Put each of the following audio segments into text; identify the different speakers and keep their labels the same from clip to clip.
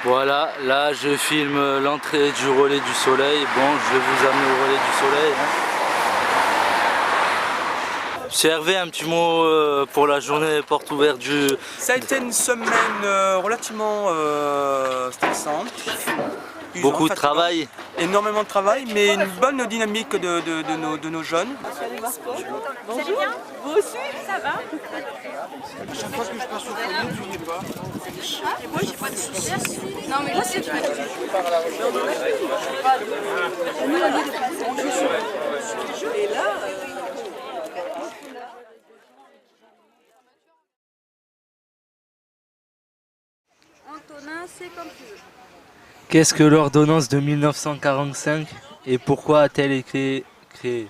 Speaker 1: Voilà, là je filme l'entrée du relais du soleil. Bon, je vais vous amener au relais du soleil. Monsieur Hervé, un petit mot pour la journée porte ouverte du...
Speaker 2: Ça a été une semaine relativement stressante.
Speaker 1: Beaucoup de travail.
Speaker 2: Énormément de travail, mais une bonne dynamique de nos jeunes.
Speaker 3: Salut bien. Vous aussi? Ça va?
Speaker 4: À chaque fois que je passe au foyer, tu n'y es pas.
Speaker 3: Et moi, j'ai pas de soucis. Non, mais là, c'est tout. Et là... Antonin, c'est comme tu veux.
Speaker 1: Qu'est-ce que l'ordonnance de 1945 et pourquoi a-t-elle été créée?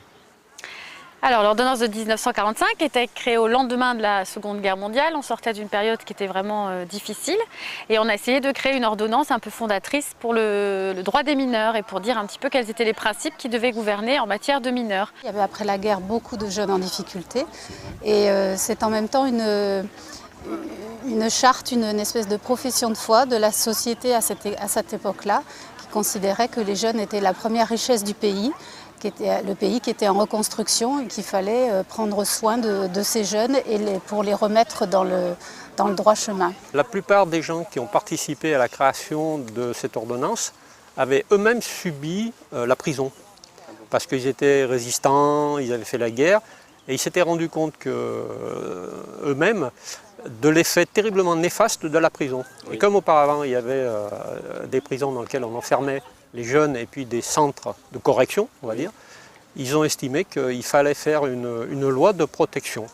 Speaker 5: Alors, l'ordonnance de 1945 était créée au lendemain de la Seconde Guerre mondiale. On sortait d'une période qui était vraiment difficile et on a essayé de créer une ordonnance un peu fondatrice pour le droit des mineurs et pour dire un petit peu quels étaient les principes qui devaient gouverner en matière de mineurs.
Speaker 6: Il y avait après la guerre beaucoup de jeunes en difficulté et c'est en même temps une charte, une espèce de profession de foi de la société à cette époque-là qui considérait que les jeunes étaient la première richesse du pays, le pays qui était en reconstruction et qu'il fallait prendre soin de ces jeunes et pour les remettre dans le droit chemin.
Speaker 7: La plupart des gens qui ont participé à la création de cette ordonnance avaient eux-mêmes subi la prison parce qu'ils étaient résistants, ils avaient fait la guerre et ils s'étaient rendus compte eux-mêmes de l'effet terriblement néfaste de la prison. Oui. Et comme auparavant il y avait des prisons dans lesquelles on enfermait les jeunes et puis des centres de correction, on va dire, ils ont estimé qu'il fallait faire une loi de protection.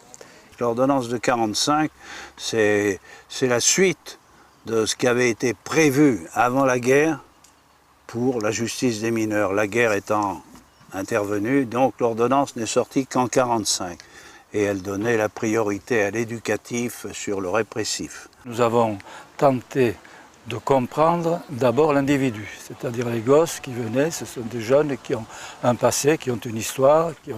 Speaker 4: L'ordonnance de 1945, c'est la suite de ce qui avait été prévu avant la guerre pour la justice des mineurs. La guerre étant intervenue, donc l'ordonnance n'est sortie qu'en 1945. Et elle donnait la priorité à l'éducatif sur le répressif.
Speaker 8: Nous avons tenté de comprendre d'abord l'individu, c'est-à-dire les gosses qui venaient, ce sont des jeunes qui ont un passé, qui ont une histoire, et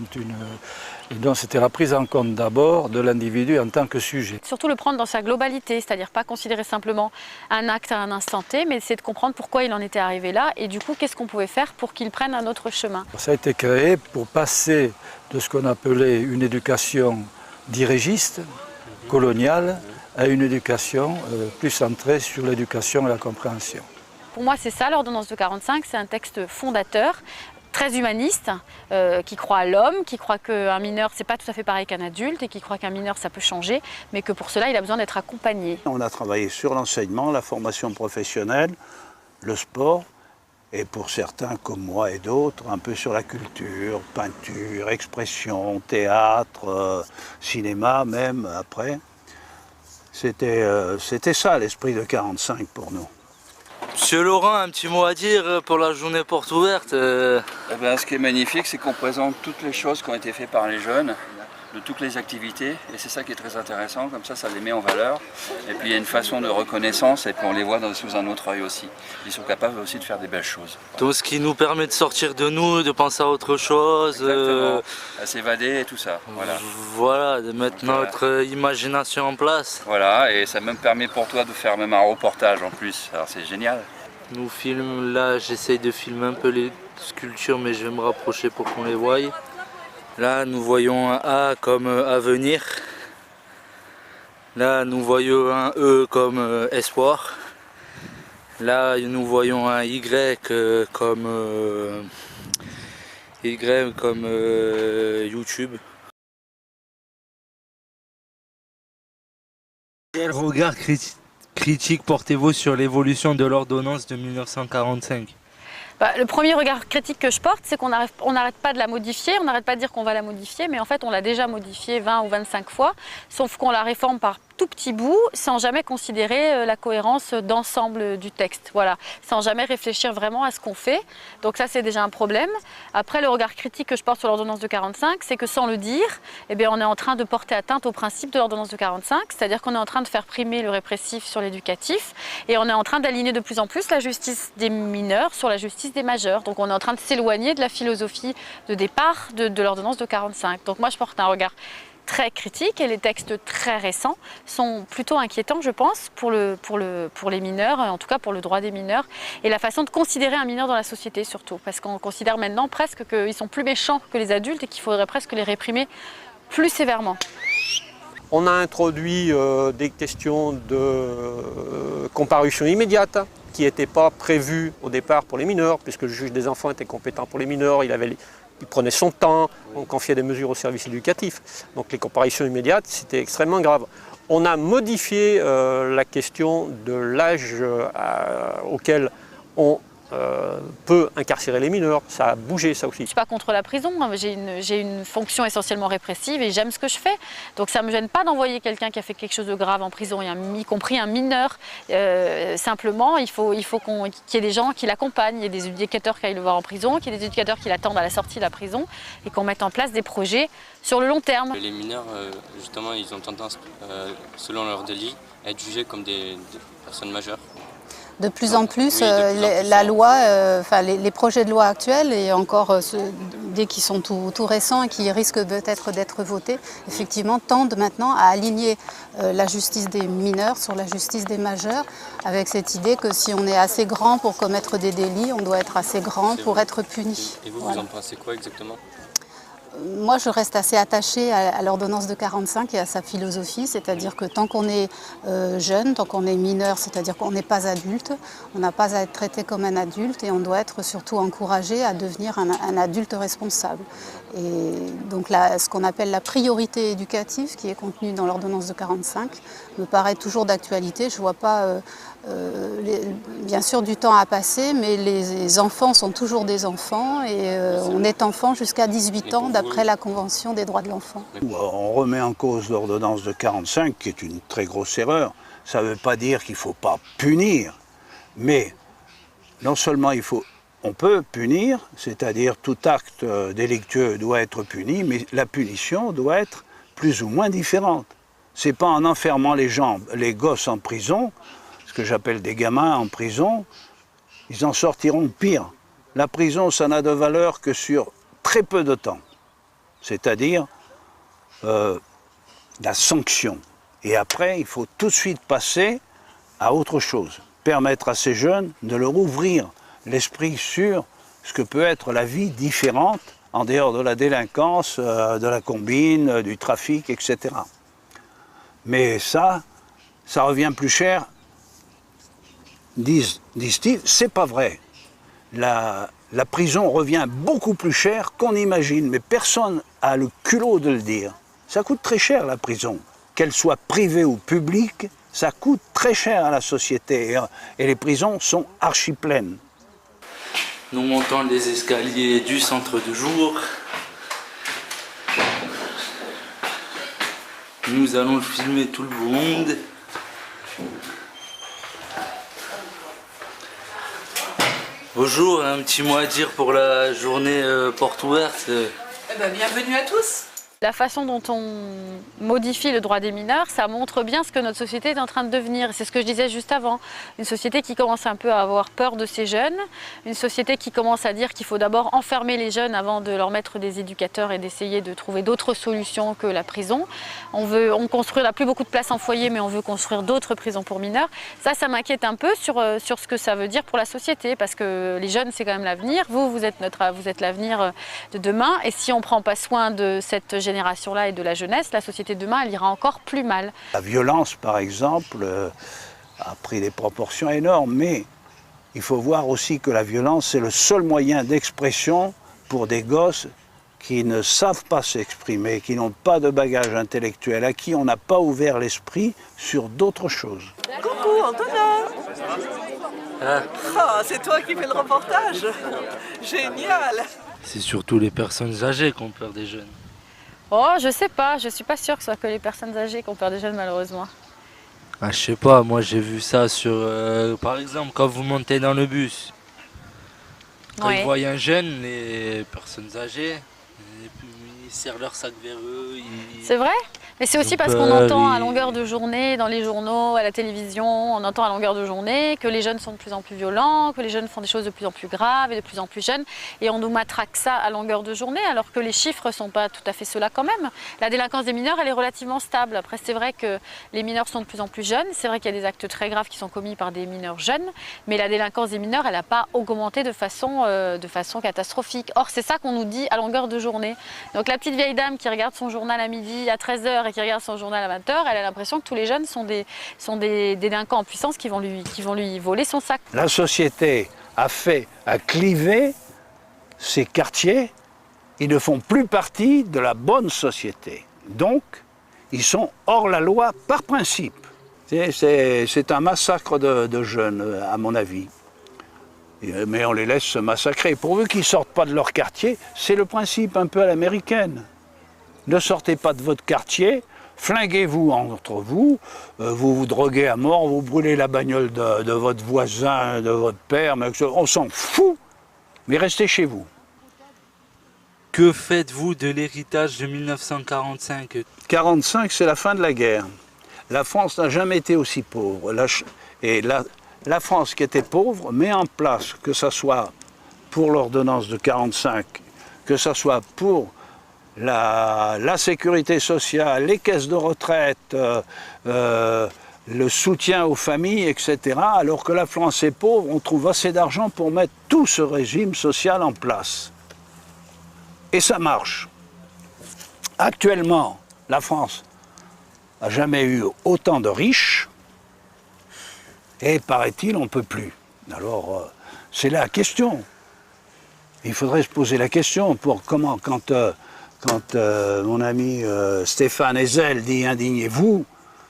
Speaker 8: donc c'était la prise en compte d'abord de l'individu en tant que sujet.
Speaker 5: Surtout le prendre dans sa globalité, c'est-à-dire pas considérer simplement un acte à un instant T, mais essayer de comprendre pourquoi il en était arrivé là et du coup qu'est-ce qu'on pouvait faire pour qu'il prenne un autre chemin.
Speaker 8: Ça a été créé pour passer de ce qu'on appelait une éducation dirigiste, coloniale, à une éducation plus centrée sur l'éducation et la compréhension.
Speaker 5: Pour moi, c'est ça, l'ordonnance de 1945, c'est un texte fondateur, très humaniste, qui croit à l'homme, qui croit qu'un mineur, c'est pas tout à fait pareil qu'un adulte, et qui croit qu'un mineur, ça peut changer, mais que pour cela, il a besoin d'être accompagné.
Speaker 4: On a travaillé sur l'enseignement, la formation professionnelle, le sport, et pour certains, comme moi et d'autres, un peu sur la culture, peinture, expression, théâtre, cinéma même, après. C'était ça l'esprit de 1945 pour nous.
Speaker 1: Monsieur Laurent, un petit mot à dire pour la journée porte ouverte
Speaker 9: Eh ben, ce qui est magnifique, c'est qu'on présente toutes les choses qui ont été faites par les jeunes, de toutes les activités, et c'est ça qui est très intéressant, comme ça les met en valeur. Et puis il y a une façon de reconnaissance, et puis on les voit sous un autre œil aussi. Ils sont capables aussi de faire des belles choses.
Speaker 1: Tout ce qui nous permet de sortir de nous, de penser à autre chose.
Speaker 9: À s'évader et tout ça. Voilà.
Speaker 1: Voilà, de mettre notre imagination en place.
Speaker 9: Voilà, et ça même permet pour toi de faire même un reportage en plus, alors c'est génial.
Speaker 1: Nous filme, là j'essaye de filmer un peu les sculptures, mais je vais me rapprocher pour qu'on les voie. Là, nous voyons un A comme avenir. Là, nous voyons un E comme espoir. Là, nous voyons un Y comme YouTube. Quel regard critique portez-vous sur l'évolution de l'ordonnance de 1945 ?
Speaker 5: Le premier regard critique que je porte, c'est qu'on n'arrête pas de la modifier, on n'arrête pas de dire qu'on va la modifier, mais en fait on l'a déjà modifiée 20 ou 25 fois, sauf qu'on la réforme par tout petit bout, sans jamais considérer la cohérence d'ensemble du texte, voilà, sans jamais réfléchir vraiment à ce qu'on fait. Donc ça c'est déjà un problème. Après, le regard critique que je porte sur l'ordonnance de 1945, c'est que sans le dire, eh bien, on est en train de porter atteinte au principe de l'ordonnance de 1945, c'est-à-dire qu'on est en train de faire primer le répressif sur l'éducatif, et on est en train d'aligner de plus en plus la justice des mineurs sur la justice des majeurs. Donc on est en train de s'éloigner de la philosophie de départ de l'ordonnance de 1945. Donc moi je porte un regard très critiques et les textes très récents sont plutôt inquiétants, je pense, pour les mineurs, en tout cas pour le droit des mineurs, et la façon de considérer un mineur dans la société surtout, parce qu'on considère maintenant presque qu'ils sont plus méchants que les adultes et qu'il faudrait presque les réprimer plus sévèrement.
Speaker 7: On a introduit des questions de comparution immédiate qui n'étaient pas prévues au départ pour les mineurs, puisque le juge des enfants était compétent pour les mineurs, il prenait son temps, on confiait des mesures au service éducatif. Donc les comparutions immédiates, c'était extrêmement grave. On a modifié la question de l'âge auquel on peut incarcérer les mineurs. Ça a bougé, ça aussi.
Speaker 5: Je ne suis pas contre la prison, j'ai une fonction essentiellement répressive et j'aime ce que je fais. Donc ça ne me gêne pas d'envoyer quelqu'un qui a fait quelque chose de grave en prison, y compris un mineur. Simplement, il faut qu'il y ait des gens qui l'accompagnent, il y ait des éducateurs qui aillent le voir en prison, qu'il y ait des éducateurs qui l'attendent à la sortie de la prison et qu'on mette en place des projets sur le long terme.
Speaker 10: Les mineurs, justement, ils ont tendance, selon leur délit, à être jugés comme des personnes majeures.
Speaker 6: De plus en plus,
Speaker 10: la
Speaker 6: loi, les projets de loi actuels, et encore dès qu'ils sont tout récents et qui risquent peut-être d'être votés, effectivement tendent maintenant à aligner la justice des mineurs sur la justice des majeurs, avec cette idée que si on est assez grand pour commettre des délits, on doit être assez grand pour être puni.
Speaker 10: Et vous, vous en pensez quoi exactement ?
Speaker 6: Moi, je reste assez attachée à l'ordonnance de 45 et à sa philosophie, c'est-à-dire que tant qu'on est jeune, tant qu'on est mineur, c'est-à-dire qu'on n'est pas adulte, on n'a pas à être traité comme un adulte et on doit être surtout encouragé à devenir un adulte responsable. Et donc ce qu'on appelle la priorité éducative, qui est contenue dans l'ordonnance de 45, me paraît toujours d'actualité. Je ne vois pas, bien sûr, du temps à passer, mais les enfants sont toujours des enfants et on est enfant jusqu'à 18 ans d'après la Convention des droits de l'enfant.
Speaker 4: On remet en cause l'ordonnance de 45, qui est une très grosse erreur. Ça ne veut pas dire qu'il ne faut pas punir, mais non seulement on peut punir, c'est-à-dire tout acte délictueux doit être puni, mais la punition doit être plus ou moins différente. Ce n'est pas en enfermant les gosses en prison, ce que j'appelle des gamins en prison, ils en sortiront pire. La prison, ça n'a de valeur que sur très peu de temps, c'est-à-dire la sanction. Et après, il faut tout de suite passer à autre chose, permettre à ces jeunes de leur ouvrir l'esprit sur ce que peut être la vie différente en dehors de la délinquance, de la combine, du trafic, etc. Mais ça revient plus cher, disent-ils, c'est pas vrai. La prison revient beaucoup plus cher qu'on imagine, mais personne n'a le culot de le dire. Ça coûte très cher la prison, qu'elle soit privée ou publique, ça coûte très cher à la société et les prisons sont archi pleines.
Speaker 1: Nous montons les escaliers du centre de jour. Nous allons filmer tout le monde. Bonjour, un petit mot à dire pour la journée porte ouverte.
Speaker 3: Bienvenue à tous.
Speaker 5: La façon dont on modifie le droit des mineurs, ça montre bien ce que notre société est en train de devenir. C'est ce que je disais juste avant. Une société qui commence un peu à avoir peur de ces jeunes, une société qui commence à dire qu'il faut d'abord enfermer les jeunes avant de leur mettre des éducateurs et d'essayer de trouver d'autres solutions que la prison. On construira plus beaucoup de places en foyer, mais on veut construire d'autres prisons pour mineurs. Ça m'inquiète un peu sur ce que ça veut dire pour la société, parce que les jeunes, c'est quand même l'avenir. Vous êtes l'avenir de demain, et si on ne prend pas soin de cette génération-là et de la jeunesse, la société de demain, elle ira encore plus mal.
Speaker 4: La violence, par exemple, a pris des proportions énormes, mais il faut voir aussi que la violence, c'est le seul moyen d'expression pour des gosses qui ne savent pas s'exprimer, qui n'ont pas de bagage intellectuel, à qui on n'a pas ouvert l'esprit sur d'autres choses.
Speaker 3: Coucou Antonin. C'est toi qui fais le reportage. Génial.
Speaker 1: C'est surtout les personnes âgées qui ont peur des jeunes.
Speaker 5: Oh, je sais pas, je suis pas sûre que ce soit que les personnes âgées qui ont peur des jeunes, malheureusement.
Speaker 1: Ah, je sais pas, moi j'ai vu ça sur, par exemple, quand vous montez dans le bus. Quand ils voient un jeune, les personnes âgées, ils serrent leur sac vers eux.
Speaker 5: C'est vrai ? Et c'est aussi parce qu'on entend à longueur de journée, dans les journaux, à la télévision, on entend à longueur de journée que les jeunes sont de plus en plus violents, que les jeunes font des choses de plus en plus graves et de plus en plus jeunes. Et on nous matraque ça à longueur de journée, alors que les chiffres ne sont pas tout à fait ceux-là quand même. La délinquance des mineurs, elle est relativement stable. Après, c'est vrai que les mineurs sont de plus en plus jeunes. C'est vrai qu'il y a des actes très graves qui sont commis par des mineurs jeunes. Mais la délinquance des mineurs, elle n'a pas augmenté de façon catastrophique. Or, c'est ça qu'on nous dit à longueur de journée. Donc la petite vieille dame qui regarde son journal à midi, à 13 h, qui regarde son journal à 20 h, elle a l'impression que tous les jeunes sont des délinquants en puissance qui vont lui voler son sac.
Speaker 4: La société a clivé ces quartiers, ils ne font plus partie de la bonne société. Donc, ils sont hors la loi par principe. C'est un massacre de jeunes, à mon avis. Mais on les laisse se massacrer. Pourvu qu'ils ne sortent pas de leur quartier, c'est le principe un peu à l'américaine. Ne sortez pas de votre quartier, flinguez-vous entre vous, vous vous droguez à mort, vous brûlez la bagnole de votre voisin, de votre père, on s'en fout, mais restez chez vous.
Speaker 1: Que faites-vous de l'héritage de 1945?
Speaker 4: 1945, c'est la fin de la guerre. La France n'a jamais été aussi pauvre. Et la France qui était pauvre met en place, que ce soit pour l'ordonnance de 1945, que ce soit pour la sécurité sociale, les caisses de retraite, le soutien aux familles, etc. Alors que la France est pauvre, on trouve assez d'argent pour mettre tout ce régime social en place. Et ça marche. Actuellement, la France n'a jamais eu autant de riches, et paraît-il, on ne peut plus. Alors, c'est la question. Il faudrait se poser la question pour comment, quand mon ami Stéphane Ezel dit « indignez-vous »,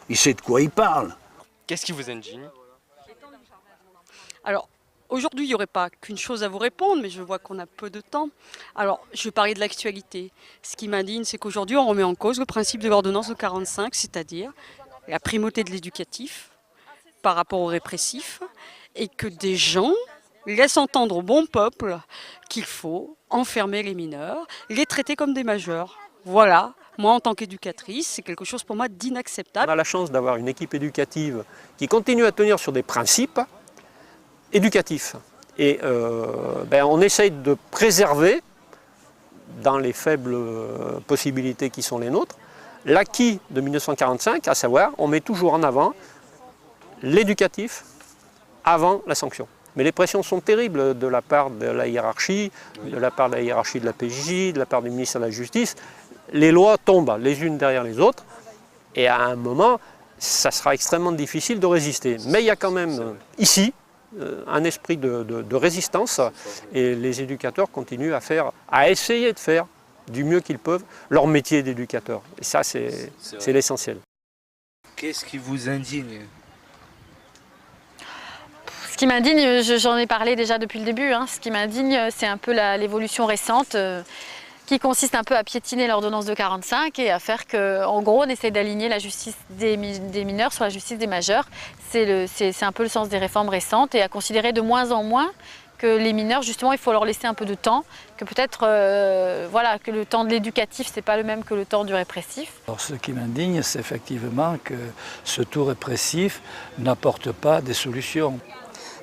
Speaker 4: il sait de quoi il parle.
Speaker 11: Qu'est-ce qui vous indigne?
Speaker 12: Alors, aujourd'hui, il n'y aurait pas qu'une chose à vous répondre, mais je vois qu'on a peu de temps. Alors, je vais parler de l'actualité. Ce qui m'indigne, c'est qu'aujourd'hui, on remet en cause le principe de l'ordonnance de 1945, c'est-à-dire la primauté de l'éducatif par rapport au répressif, et que des gens laissent entendre au bon peuple qu'il faut enfermer les mineurs, les traiter comme des majeurs. Voilà, moi en tant qu'éducatrice, c'est quelque chose pour moi d'inacceptable.
Speaker 7: On a la chance d'avoir une équipe éducative qui continue à tenir sur des principes éducatifs. Et on essaye de préserver, dans les faibles possibilités qui sont les nôtres, l'acquis de 1945, à savoir, on met toujours en avant l'éducatif avant la sanction. Mais les pressions sont terribles de la part de la hiérarchie, de la part de la hiérarchie de la PJ, de la part du ministère de la Justice. Les lois tombent les unes derrière les autres, et à un moment, ça sera extrêmement difficile de résister. Mais il y a quand même, ici, un esprit de résistance, et les éducateurs continuent à essayer de faire du mieux qu'ils peuvent leur métier d'éducateur. Et ça, c'est l'essentiel.
Speaker 1: Qu'est-ce qui vous indigne?
Speaker 5: Ce qui m'indigne, j'en ai parlé déjà depuis le début, ce qui m'indigne, c'est un peu l'évolution récente qui consiste un peu à piétiner l'ordonnance de 1945 et à faire qu'en gros, on essaie d'aligner la justice des mineurs sur la justice des majeurs. C'est un peu le sens des réformes récentes, et à considérer de moins en moins que les mineurs, justement, il faut leur laisser un peu de temps, que peut-être que le temps de l'éducatif, c'est pas le même que le temps du répressif.
Speaker 8: Alors, ce qui m'indigne, c'est effectivement que ce tout répressif n'apporte pas des solutions.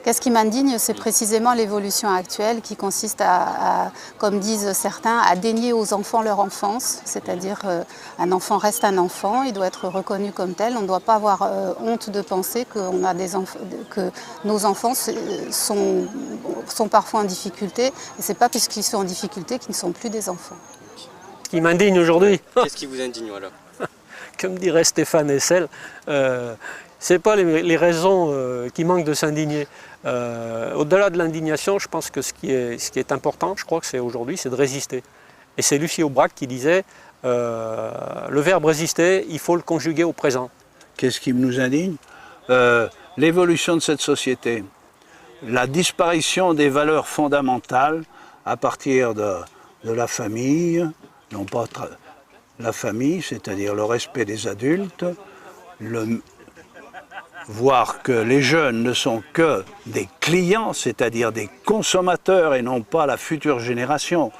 Speaker 6: Qu'est-ce qui m'indigne, c'est précisément l'évolution actuelle qui consiste à, comme disent certains, à dénier aux enfants leur enfance. C'est-à-dire un enfant reste un enfant, il doit être reconnu comme tel. On ne doit pas avoir honte de penser que nos enfants sont parfois en difficulté. Et ce n'est pas puisqu'ils sont en difficulté qu'ils ne sont plus des enfants.
Speaker 7: Ce qui m'indigne aujourd'hui,
Speaker 11: Qu'est-ce qui vous indigne alors?
Speaker 7: comme dirait Stéphane Hessel, ce n'est pas les raisons qui manquent de s'indigner. Au-delà de l'indignation, je pense que ce qui est important, je crois que c'est aujourd'hui, c'est de résister. Et c'est Lucie Aubrac qui disait le verbe résister, il faut le conjuguer au présent.
Speaker 4: Qu'est-ce qui nous indigne? L'évolution de cette société, la disparition des valeurs fondamentales à partir de la famille, non pas la famille, c'est-à-dire le respect des adultes, voir que les jeunes ne sont que des clients, c'est-à-dire des consommateurs et non pas la future génération.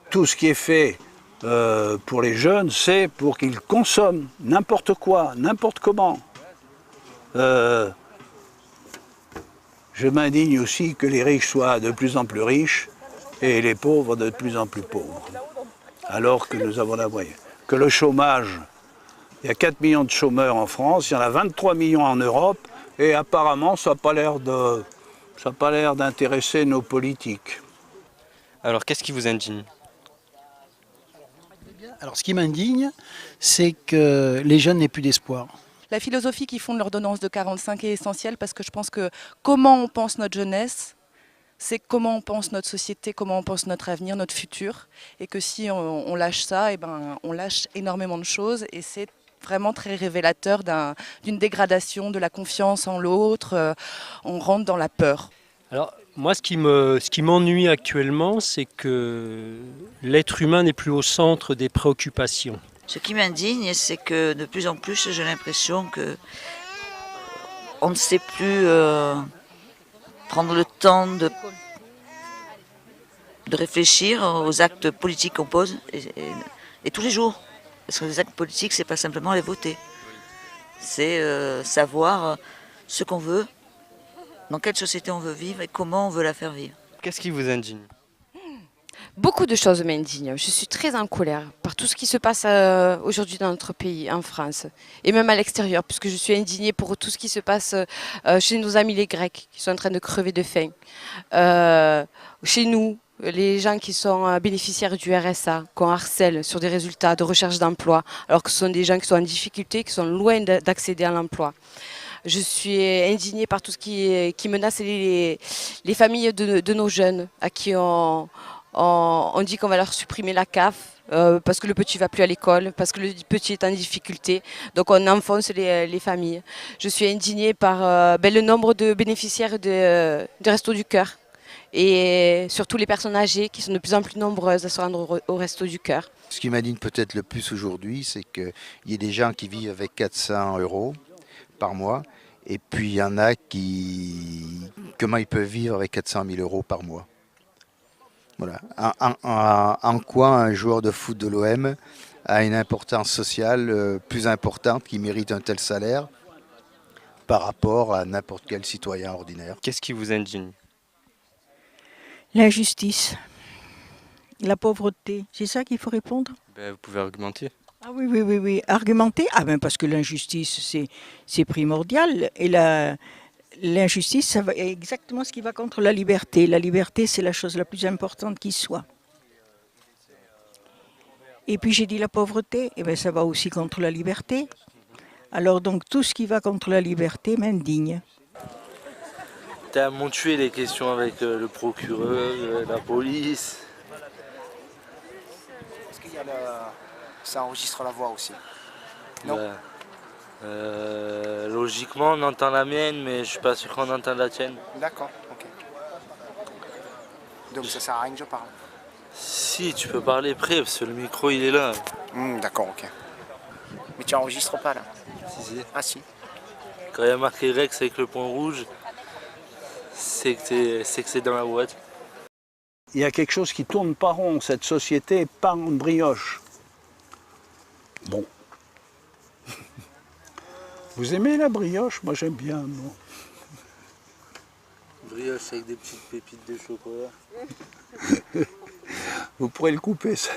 Speaker 4: Tout ce qui est fait pour les jeunes, c'est pour qu'ils consomment n'importe quoi, n'importe comment. Je m'indigne aussi que les riches soient de plus en plus riches et les pauvres de plus en plus pauvres, alors que nous avons la moyenne. Que le chômage, il y a 4 millions de chômeurs en France, il y en a 23 millions en Europe, et apparemment ça n'a pas l'air d'intéresser nos politiques.
Speaker 11: Alors qu'est-ce qui vous indigne?
Speaker 13: Alors ce qui m'indigne, c'est que les jeunes n'aient plus d'espoir.
Speaker 14: La philosophie qui fonde l'ordonnance de 45 est essentielle parce que je pense que comment on pense notre jeunesse, c'est comment on pense notre société, comment on pense notre avenir, notre futur. Et que si on lâche ça, eh ben, on lâche énormément de choses et c'est vraiment très révélateur d'une dégradation de la confiance en l'autre. On rentre dans la peur.
Speaker 7: Alors, moi, ce qui m'ennuie actuellement, c'est que l'être humain n'est plus au centre des préoccupations.
Speaker 15: Ce qui m'indigne, c'est que de plus en plus, j'ai l'impression que on ne sait plus prendre le temps de réfléchir aux actes politiques qu'on pose et tous les jours. Parce que les actes politiques, c'est pas simplement les voter. C'est savoir ce qu'on veut, dans quelle société on veut vivre et comment on veut la faire vivre.
Speaker 11: Qu'est-ce qui vous indigne?
Speaker 16: Beaucoup de choses m'indignent. Je suis très en colère par tout ce qui se passe aujourd'hui dans notre pays, en France, et même à l'extérieur, puisque je suis indignée pour tout ce qui se passe chez nos amis les Grecs, qui sont en train de crever de faim. Chez nous, les gens qui sont bénéficiaires du RSA, qu'on harcèle sur des résultats de recherche d'emploi, alors que ce sont des gens qui sont en difficulté, qui sont loin d'accéder à l'emploi. Je suis indignée par tout ce qui menace les familles de nos jeunes, à qui on dit qu'on va leur supprimer la CAF parce que le petit ne va plus à l'école, parce que le petit est en difficulté. Donc on enfonce les familles. Je suis indignée par le nombre de bénéficiaires de Restos du Cœur et surtout les personnes âgées qui sont de plus en plus nombreuses à se rendre au Restos du Cœur.
Speaker 17: Ce qui m'indigne peut-être le plus aujourd'hui, c'est qu'il y ait des gens qui vivent avec 400 € par mois. Et puis il y en a comment ils peuvent vivre avec 400 000 € par mois. Voilà. En quoi un joueur de foot de l'OM a une importance sociale plus importante, qui mérite un tel salaire par rapport à n'importe quel citoyen ordinaire.
Speaker 11: Qu'est-ce qui vous indigne?
Speaker 18: L'injustice, la pauvreté, c'est ça qu'il faut répondre?
Speaker 11: Vous pouvez argumenter.
Speaker 18: Ah oui. Argumenter? Ah ben parce que l'injustice, c'est primordial. Et l'injustice, ça va exactement ce qui va contre la liberté. La liberté, c'est la chose la plus importante qui soit. Et puis j'ai dit la pauvreté, et ben ça va aussi contre la liberté. Alors donc tout ce qui va contre la liberté m'indigne.
Speaker 1: T'as montué les questions avec le procureur, la police.
Speaker 2: Est-ce qu'il y a ça enregistre la voix aussi? Non.
Speaker 1: Logiquement, on entend la mienne, mais je suis pas sûr qu'on entende la tienne.
Speaker 2: D'accord, ok. Donc ça sert à rien que je parle?
Speaker 1: Si, tu peux parler près, parce que le micro il est là.
Speaker 2: D'accord, ok. Mais tu enregistres pas là?
Speaker 1: Si.
Speaker 2: Ah si.
Speaker 1: Quand il y a marqué Rex avec le point rouge, c'est que c'est dans la boîte.
Speaker 4: Il y a quelque chose qui tourne pas rond, cette société part en brioche. Bon. Vous aimez la brioche? Moi j'aime bien. Bon.
Speaker 1: Brioche avec des petites pépites de chocolat.
Speaker 4: Vous pourrez le couper ça.